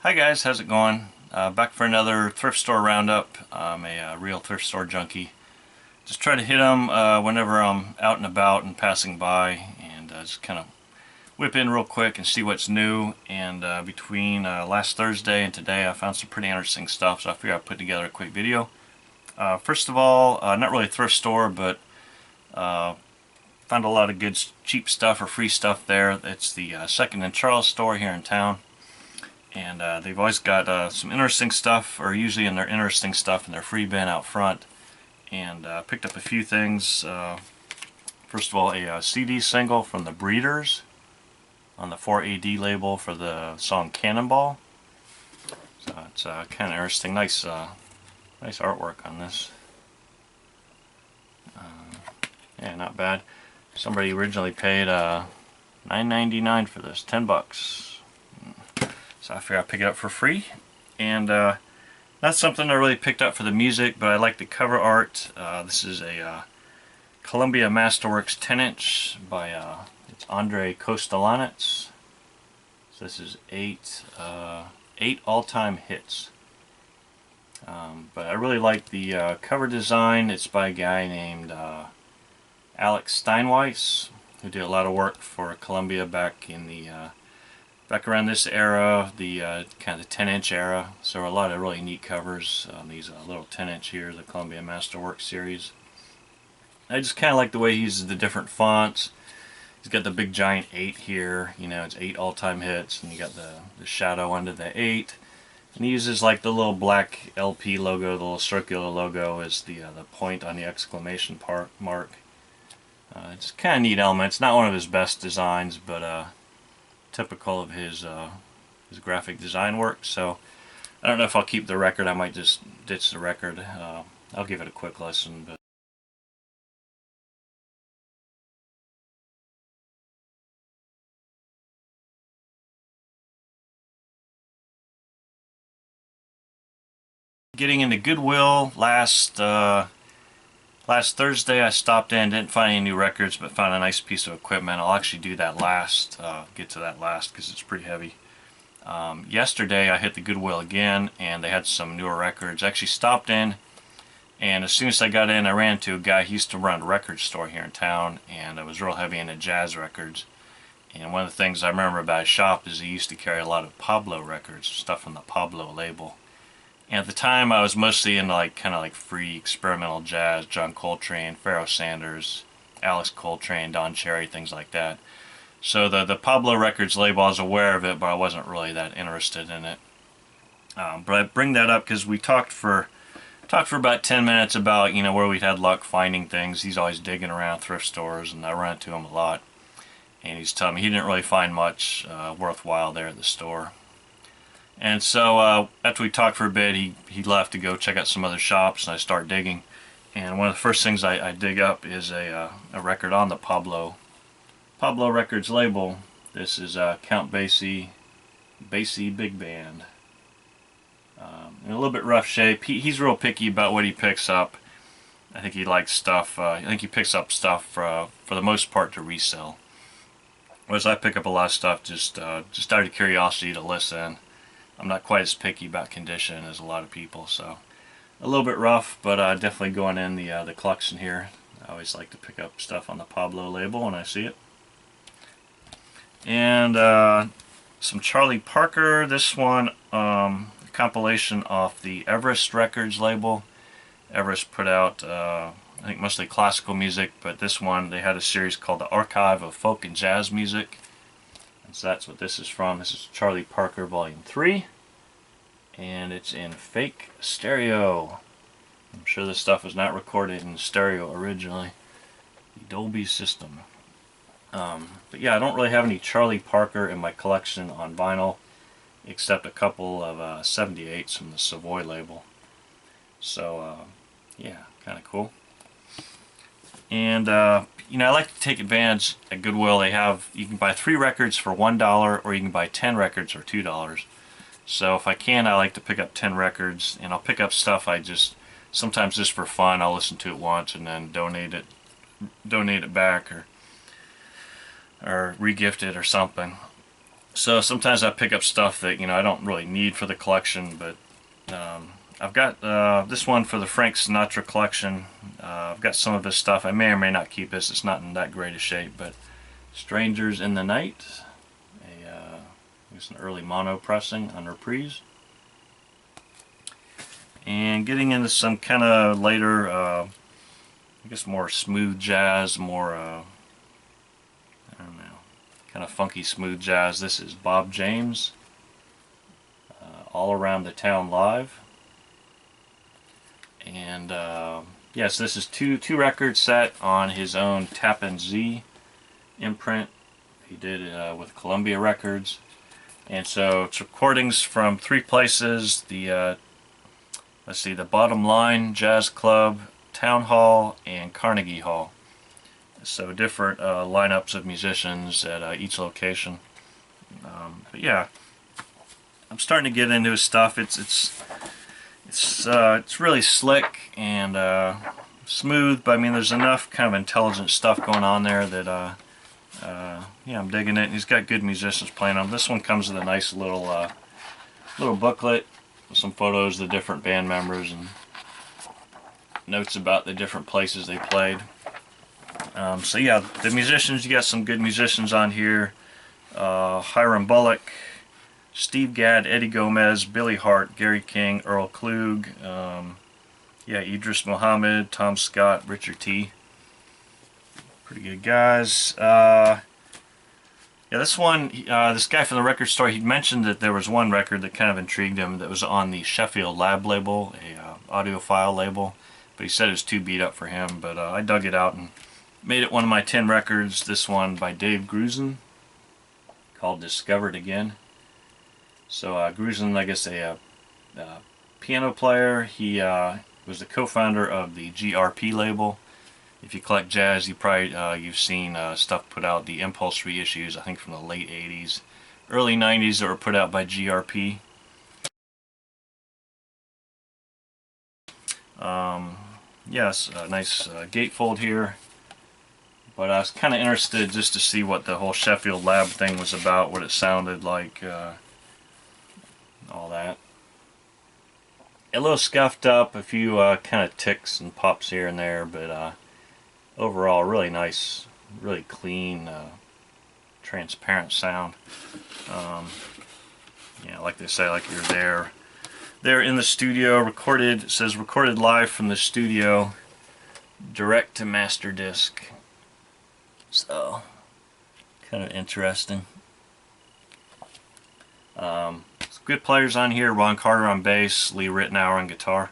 Hi guys, how's it going? Back for another thrift store roundup. I'm a real thrift store junkie. Just try to hit them whenever I'm out and about and passing by, and just kind of whip in real quick and see what's new. And between last Thursday and today, I found some pretty interesting stuff, so I figured I'd put together a quick video. First of all, not really a thrift store, but found a lot of good cheap stuff or free stuff there. It's the Second and Charles store here in town. And they've always got some interesting stuff, or usually in their interesting stuff in their free bin out front. And picked up a few things. First of all, a CD single from the Breeders on the 4AD label for the song Cannonball. So it's kind of interesting. Nice artwork on this. Yeah, not bad. Somebody originally paid $9.99 for this, 10 bucks. So I figured I'd pick it up for free, and not something I really picked up for the music, but I like the cover art. This is a Columbia Masterworks 10-inch by it's Andre Kostelanetz. So this is eight all-time hits. But I really like the cover design. It's by a guy named Alex Steinweiss, who did a lot of work for Columbia back in the back around this era, the kind of the 10-inch era. So a lot of really neat covers on these little 10-inch here, the Columbia Masterworks series. I just kind of like the way he uses the different fonts. He's got the big giant 8 here, you know, it's 8 all-time hits, and you got the shadow under the 8. And he uses like the little black LP logo, the little circular logo as the point on the exclamation mark. It's kind of neat element. It's not one of his best designs, but typical of his graphic design work. So I don't know if I'll keep the record. I might just ditch the record. I'll give it a quick listen. But getting into Goodwill last Thursday, I stopped in, didn't find any new records, but found a nice piece of equipment. I'll actually do that last, get to that last, because it's pretty heavy. Yesterday I hit the Goodwill again, and they had some newer records. I actually stopped in, and as soon as I got in, I ran into a guy who used to run a record store here in town, and I was real heavy into jazz records. And one of the things I remember about his shop is he used to carry a lot of Pablo records, stuff from the Pablo label. And at the time, I was mostly into kind of like free experimental jazz, John Coltrane, Pharoah Sanders, Alex Coltrane, Don Cherry, things like that. So the Pablo Records label, I was aware of it, but I wasn't really that interested in it. But I bring that up because we talked for about 10 minutes about, you know, where we'd had luck finding things. He's always digging around thrift stores, and I run into him a lot. And he's telling me he didn't really find much worthwhile there at the store. And so after we talked for a bit, he left to go check out some other shops, and I start digging. And one of the first things I dig up is a record on the Pablo Records label. This is Count Basie Big Band. In a little bit rough shape. He's real picky about what he picks up. I think he likes stuff. I think he picks up stuff for the most part to resell. Whereas I pick up a lot of stuff just out of curiosity to listen. I'm not quite as picky about condition as a lot of people, so a little bit rough, but definitely going in the collection here. I always like to pick up stuff on the Pablo label when I see it. And some Charlie Parker. This one, a compilation off the Everest Records label. Everest put out, I think, mostly classical music, but this one, they had a series called the Archive of Folk and Jazz Music. So that's what this is from. This is Charlie Parker Volume 3, and it's in fake stereo. I'm sure this stuff was not recorded in stereo originally. The Dolby system. But yeah, I don't really have any Charlie Parker in my collection on vinyl, except a couple of 78s from the Savoy label. So yeah, kind of cool. And you know, I like to take advantage at Goodwill. They have, you can buy 3 records for $1, or you can buy 10 records for $2. So if I can, I like to pick up 10 records, and I'll pick up stuff sometimes just for fun. I'll listen to it once and then donate it back, or re-gift it or something. So sometimes I pick up stuff that, you know, I don't really need for the collection, but I've got this one for the Frank Sinatra collection. I've got some of his stuff. I may or may not keep this. It's not in that great a shape, but Strangers in the Night. It's an early mono pressing on reprise. And getting into some kind of later, I guess more smooth jazz, more, I don't know, kind of funky smooth jazz. This is Bob James, All Around the Town Live. And yes, this is two records set on his own Tappan Zee imprint. He did with Columbia Records. And so it's recordings from 3 places: the let's see, the Bottom Line Jazz Club, Town Hall, and Carnegie Hall. So different lineups of musicians at each location. But yeah, I'm starting to get into his stuff. It's really slick and smooth, but I mean, there's enough kind of intelligent stuff going on there that yeah, I'm digging it. And he's got good musicians playing on. This one comes with a nice little booklet with some photos of the different band members and notes about the different places they played. So yeah, the musicians, you got some good musicians on here. Hiram Bullock, Steve Gadd, Eddie Gomez, Billy Hart, Gary King, Earl Klug, yeah, Idris Muhammad, Tom Scott, Richard T. Pretty good guys. Yeah, this one, this guy from the record store, he mentioned that there was one record that kind of intrigued him that was on the Sheffield Lab label, a audiophile label, but he said it was too beat up for him. But I dug it out and made it one of my 10 records. This one by Dave Grusin, called Discovered Again. So Grusin, I guess a piano player. He was the co-founder of the GRP label. If you collect jazz, you probably you've seen stuff put out, the Impulse reissues, I think from the late 80s, early 90s, that were put out by GRP. Yes, a nice gatefold here. But I was kind of interested just to see what the whole Sheffield Lab thing was about, what it sounded like, all that. A little scuffed up, a few kind of ticks and pops here and there, but overall really nice, really clean, transparent sound. Yeah, like they say, like you're there in the studio, recorded. It says recorded live from the studio, direct to master disc. So kind of interesting. Some good players on here: Ron Carter on bass, Lee Ritenour on guitar.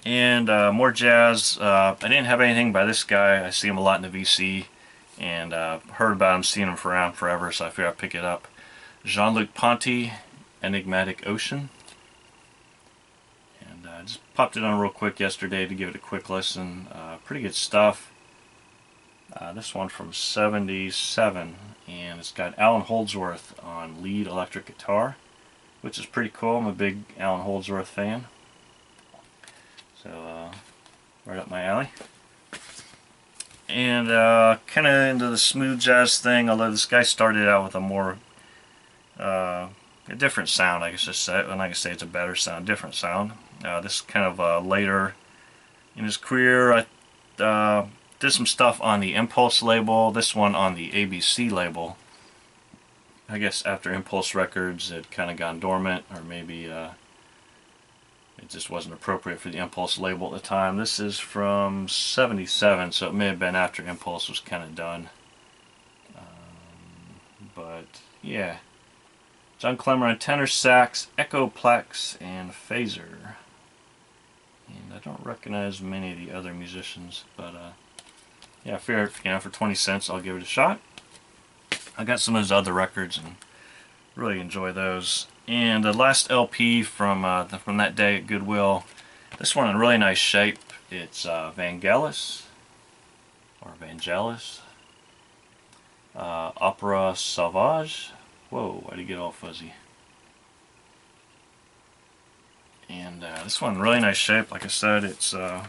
And more jazz. I didn't have anything by this guy. I see him a lot in the VC, and heard about him, seen him around forever, so I figured I'd pick it up. Jean-Luc Ponty, Enigmatic Ocean. And I just popped it on real quick yesterday to give it a quick listen. Pretty good stuff. This one from '77, and it's got Alan Holdsworth on lead electric guitar, which is pretty cool. I'm a big Alan Holdsworth fan. So, right up my alley. And kind of into the smooth jazz thing, although this guy started out with a more, a different sound, I guess just say. I'm not going to say it's a better sound, different sound. This is kind of later in his career. I did some stuff on the Impulse label, this one on the ABC label. I guess after Impulse Records had kind of gone dormant, or maybe it just wasn't appropriate for the Impulse label at the time. This is from '77, so it may have been after Impulse was kind of done. But yeah, John Clemmer on tenor sax, Echoplex, and phaser. And I don't recognize many of the other musicians, but yeah, I figured, you know, for 20 cents I'll give it a shot. I got some of his other records and really enjoy those. And the last LP from that day at Goodwill, this one in really nice shape. It's Vangelis, or Vangelis, Opera Sauvage. Whoa, why'd it get all fuzzy? And this one in really nice shape. Like I said, it's yeah,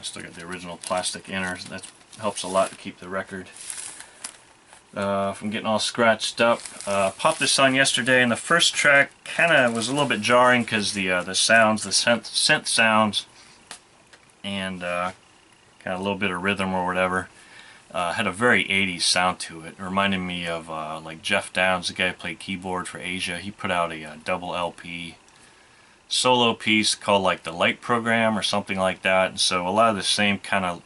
still got the original plastic inner. That helps a lot to keep the record from getting all scratched up. Popped this on yesterday, and the first track kind of was a little bit jarring because the sounds, the synth sounds, and kind of a little bit of rhythm or whatever, had a very 80s sound to it. It reminded me of like Jeff Downs, the guy who played keyboard for Asia. He put out a double LP solo piece called like the Light Program or something like that, and so a lot of the same kind of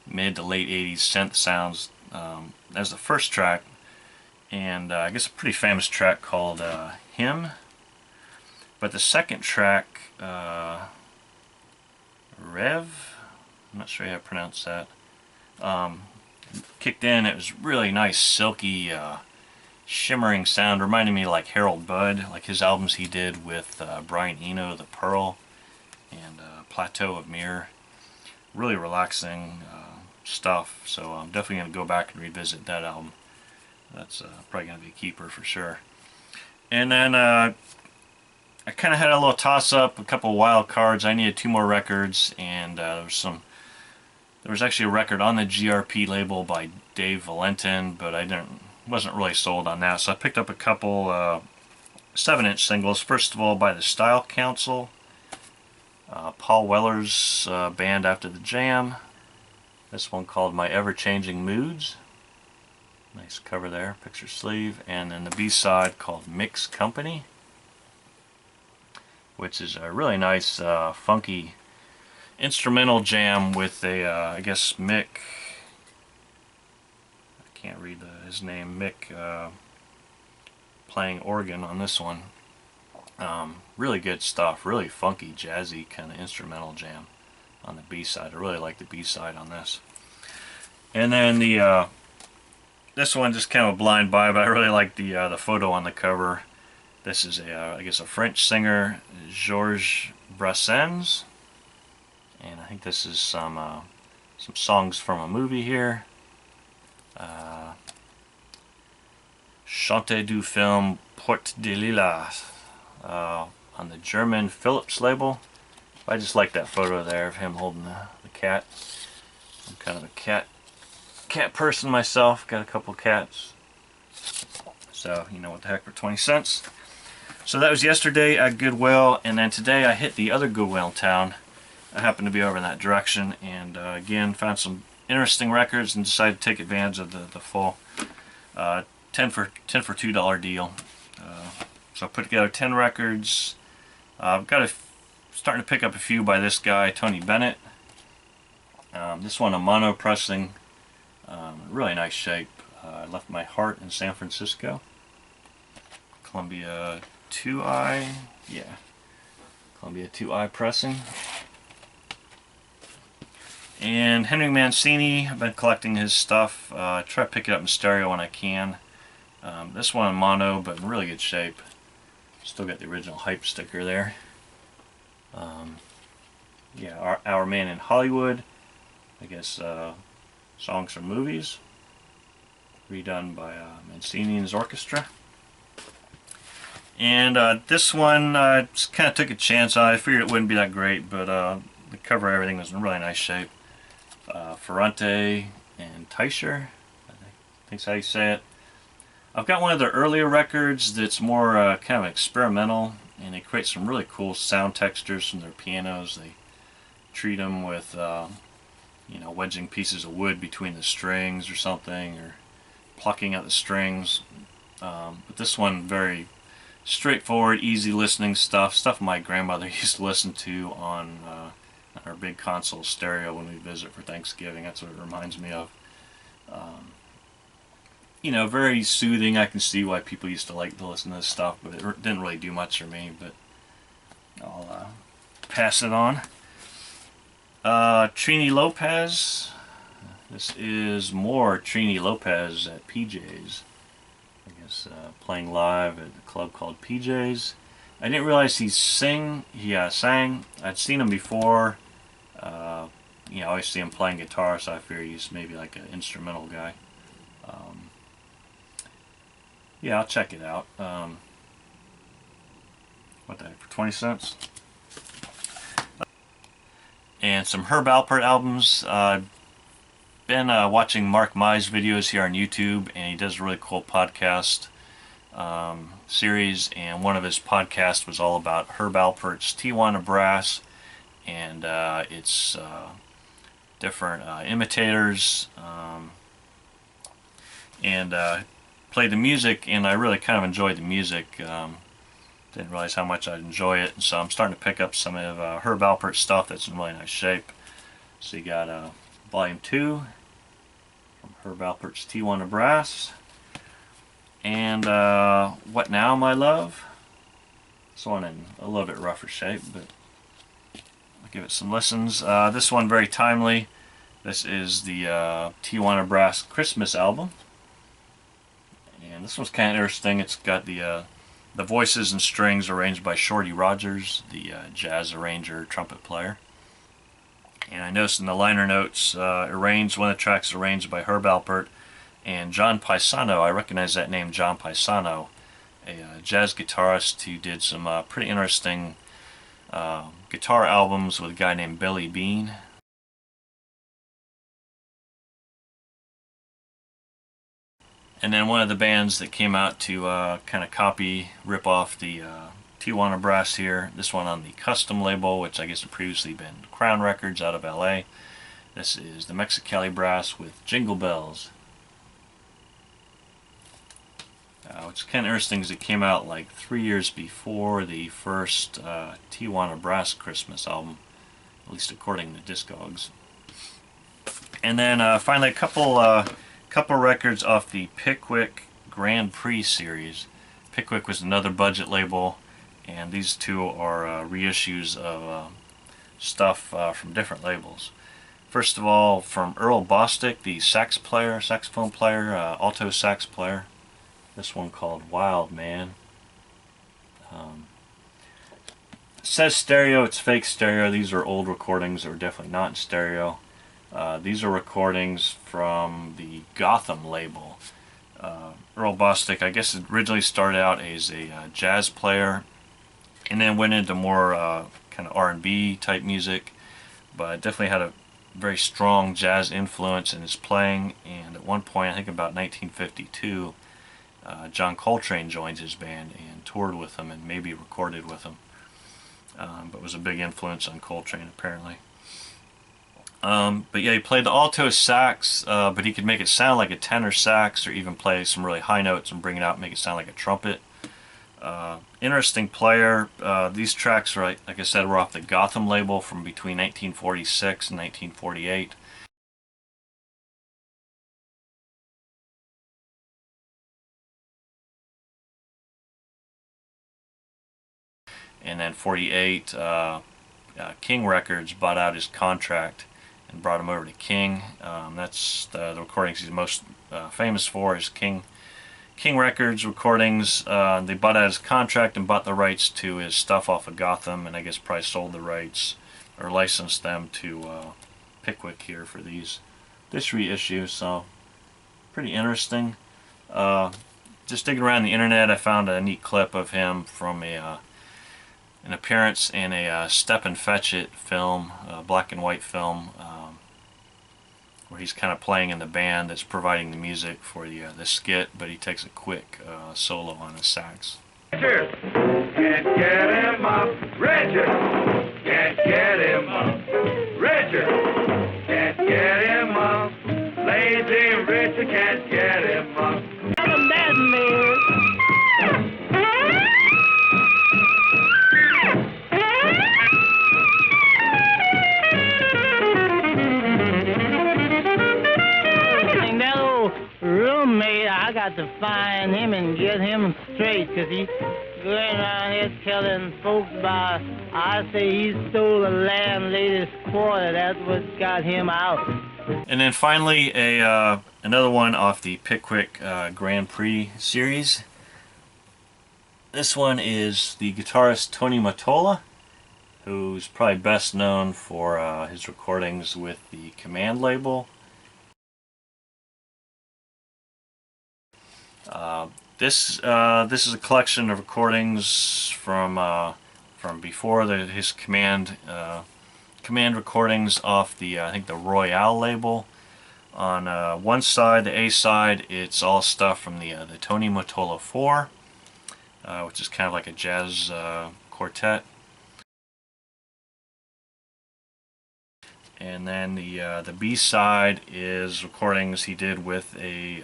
mid to late 80s synth sounds as the first track, and I guess a pretty famous track called Hymn. But the second track, Rev, I'm not sure how to pronounce that, kicked in. It was really nice, silky, shimmering sound. Reminded me of like Harold Budd, like his albums he did with Brian Eno, The Pearl, and Plateau of Mirror. Really relaxing stuff, so I'm definitely going to go back and revisit that album. That's probably going to be a keeper for sure. And then I kind of had a little toss-up, a couple of wild cards. I needed 2 more records, and there was actually a record on the GRP label by Dave Valentin, but I wasn't really sold on that, so I picked up a couple 7-inch singles. First of all, by the Style Council, Paul Weller's band After the Jam. This one called My Ever-Changing Moods. Nice cover there, picture sleeve. And then the B-side called Mix Company, which is a really nice, funky instrumental jam with a, I guess Mick, I can't read his name, Mick, playing organ on this one. Really good stuff, really funky, jazzy kind of instrumental jam on the B-side. I really like the B-side on this. And then the this one just kind of a blind buy, but I really like the photo on the cover. This is I guess a French singer, Georges Brassens, and I think this is some songs from a movie here. Chante du film Porte de Lilas on the German Philips label. I just like that photo there of him holding the cat. I'm kind of a cat person myself. Got a couple cats, so you know what the heck, for 20 cents. So that was yesterday at Goodwill, and then today I hit the other Goodwill in town. I happened to be over in that direction, and again found some interesting records and decided to take advantage of the full 10 for $2 deal. So I put together 10 records. I've got starting to pick up a few by this guy, Tony Bennett. This one a mono pressing, really nice shape. I left my heart in San Francisco. Columbia 2i, yeah, Columbia 2i pressing. And Henry Mancini, I've been collecting his stuff. I try to pick it up in stereo when I can. This one in mono, but in really good shape. Still got the original hype sticker there. Yeah, Our Man in Hollywood, I guess songs from movies, redone by Mancini and his orchestra. And this one just kind of took a chance on. I figured it wouldn't be that great, but the cover, everything was in really nice shape. Ferrante and Teicher, I think that's how you say it. I've got one of their earlier records that's more kind of experimental, and they create some really cool sound textures from their pianos. They treat them with, you know, wedging pieces of wood between the strings or something, or plucking out the strings. But this one, very straightforward, easy listening stuff my grandmother used to listen to on our big console stereo when we visit for Thanksgiving. That's what it reminds me of. You know, very soothing. I can see why people used to like to listen to this stuff, but it didn't really do much for me. But I'll pass it on. Trini Lopez. This is more Trini Lopez at PJ's. I guess playing live at a club called PJ's. I didn't realize he sang. I'd seen him before. You know, I always see him playing guitar, so I figure he's maybe like an instrumental guy. Yeah, I'll check it out. What the heck, for 20 cents? And some Herb Alpert albums. been watching Mark Mai's videos here on YouTube, and he does a really cool podcast series, and one of his podcasts was all about Herb Alpert's Tijuana brass and its different imitators, and played the music, and I really kind of enjoyed the music. Didn't realize how much I'd enjoy it, and so I'm starting to pick up some of Herb Alpert's stuff that's in really nice shape. So you got Volume 2 from Herb Alpert's Tijuana Brass, and What Now, My Love? This one in a little bit rougher shape, but I'll give it some listens. This one very timely. This is the Tijuana Brass Christmas album, and this one's kind of interesting. It's got the voices and strings arranged by Shorty Rogers, the jazz arranger, trumpet player. And I noticed in the liner notes, one of the tracks arranged by Herb Alpert and John Paisano. I recognize that name, John Paisano, a jazz guitarist who did some pretty interesting guitar albums with a guy named Billy Bean. And then one of the bands that came out to kind of rip off the Tijuana Brass here. This one on the Custom label, which I guess had previously been Crown Records out of LA. This is the Mexicali Brass with Jingle Bells. Which is kind of interesting because it came out like 3 years before the first Tijuana Brass Christmas album, at least according to Discogs. And then finally a couple records off the Pickwick Grand Prix series. Pickwick was another budget label, and these two are reissues of stuff from different labels. First of all, from Earl Bostic, the saxophone player, alto sax player. This one called Wild Man. It says stereo, it's fake stereo. These are old recordings that were definitely not in stereo. These are recordings from the Gotham label. Earl Bostic, I guess, originally started out as a jazz player and then went into more kind of R&B type music, but definitely had a very strong jazz influence in his playing. And at one point, I think about 1952, John Coltrane joined his band and toured with him and maybe recorded with him, but was a big influence on Coltrane apparently. But yeah, he played the alto sax, but he could make it sound like a tenor sax, or even play some really high notes and bring it out and make it sound like a trumpet. Interesting player. These tracks, like I said, were off the Gotham label from between 1946 and 1948. And then 48, King Records bought out his contract and brought him over to King. That's the recordings he's most famous for, is King Records recordings. They bought out his contract and bought the rights to his stuff off of Gotham, and I guess probably sold the rights or licensed them to Pickwick here for this reissue. So pretty interesting. Just digging around the internet, I found a neat clip of him from an appearance in a Step and Fetch It film, a black and white film, where he's kind of playing in the band that's providing the music for the skit, but he takes a quick solo on his sax. Richard, can't get him up. Richard, can't get him up. Richard, can't get him up. Lazy Richard can't get him up. I'm dead, man. Roommate, I got to find him and get him straight, 'cause he's going around here telling folks about, I say he stole the landlady's quarter. That's what got him out. And then finally, another one off the Pickwick Grand Prix series. This one is the guitarist Tony Mottola, who's probably best known for his recordings with the Command label. This is a collection of recordings from before his command recordings off the I think the Royale label, On one side, the A side, it's all stuff from the Tony Mottola 4, which is kind of like a jazz quartet. And then the B side is recordings he did with a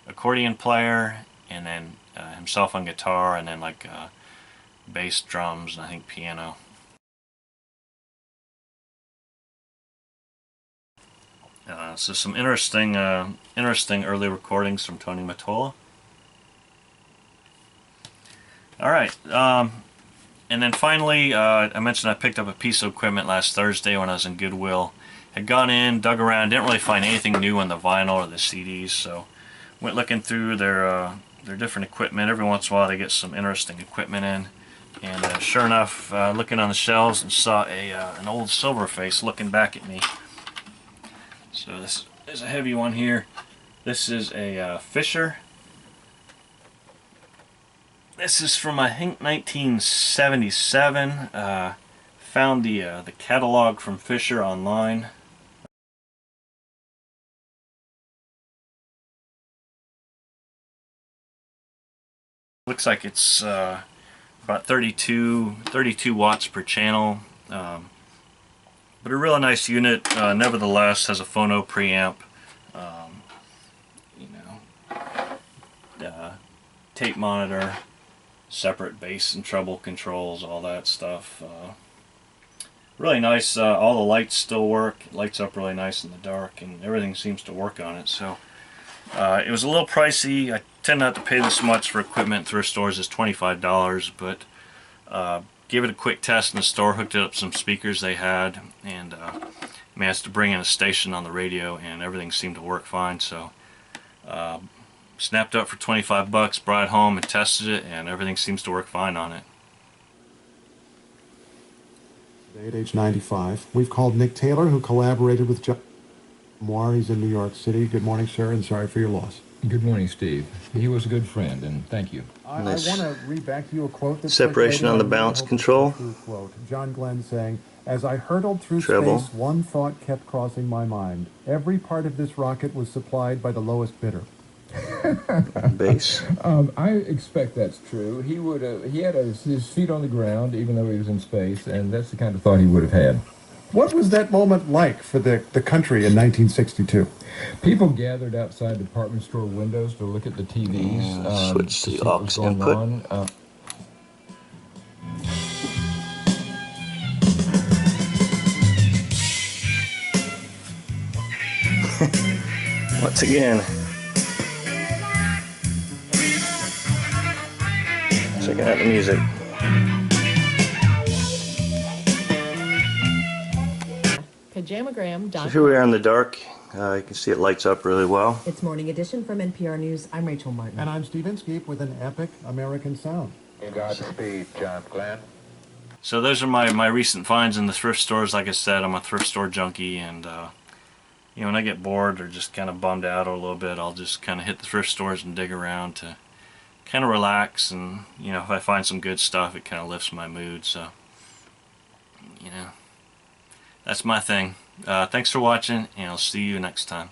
accordion player, and then himself on guitar, and then like bass, drums, and I think piano. So some interesting early recordings from Tony Mottola. Alright, and then finally, I mentioned I picked up a piece of equipment last Thursday when I was in Goodwill. Had gone in, dug around, didn't really find anything new on the vinyl or the CDs, so went looking through their different equipment. Every once in a while they get some interesting equipment in. And sure enough, looking on the shelves, and saw an old Silverface looking back at me. So this is a heavy one here. This is a Fisher. This is from, I think, 1977. Found the catalog from Fisher online. Looks like it's about 32 watts per channel. But a really nice unit, nevertheless. Has a phono preamp, tape monitor, separate bass and treble controls, all that stuff. Really nice. All the lights still work. It lights up really nice in the dark, and everything seems to work on it. So it was a little pricey. I tend not to pay this much for equipment. Thrift stores is $25, but gave it a quick test in the store, hooked it up some speakers they had, and managed to bring in a station on the radio, and everything seemed to work fine. So snapped up for 25 bucks, brought it home and tested it, and everything seems to work fine on it. Today at age 95, we've called Nick Taylor, who collaborated with John Moore. He's in New York City. Good morning, sir, and sorry for your loss. Good morning, Steve. He was a good friend, and thank you. I want to read back to you a quote that Separation on the balance control. Quote. John Glenn saying, "As I hurtled through Treble. space, one thought kept crossing my mind. Every part of this rocket was supplied by the lowest bidder." Bass. I expect that's true. He had his feet on the ground, even though he was in space, and that's the kind of thought he would have had. What was that moment like for the country in 1962? People gathered outside department store windows to look at the TVs. Switch to the see what was aux going input. on. Once again. Checking out the music. Pajamagram.com. So here we are in the dark. You can see it lights up really well. It's Morning Edition from NPR News. I'm Rachel Martin. And I'm Steve Inskeep with an epic American sound. Godspeed, John Glenn. So those are my recent finds in the thrift stores. Like I said, I'm a thrift store junkie, and when I get bored or just kind of bummed out a little bit, I'll just kind of hit the thrift stores and dig around to kind of relax. And if I find some good stuff, it kind of lifts my mood. So that's my thing. Thanks for watching, and I'll see you next time.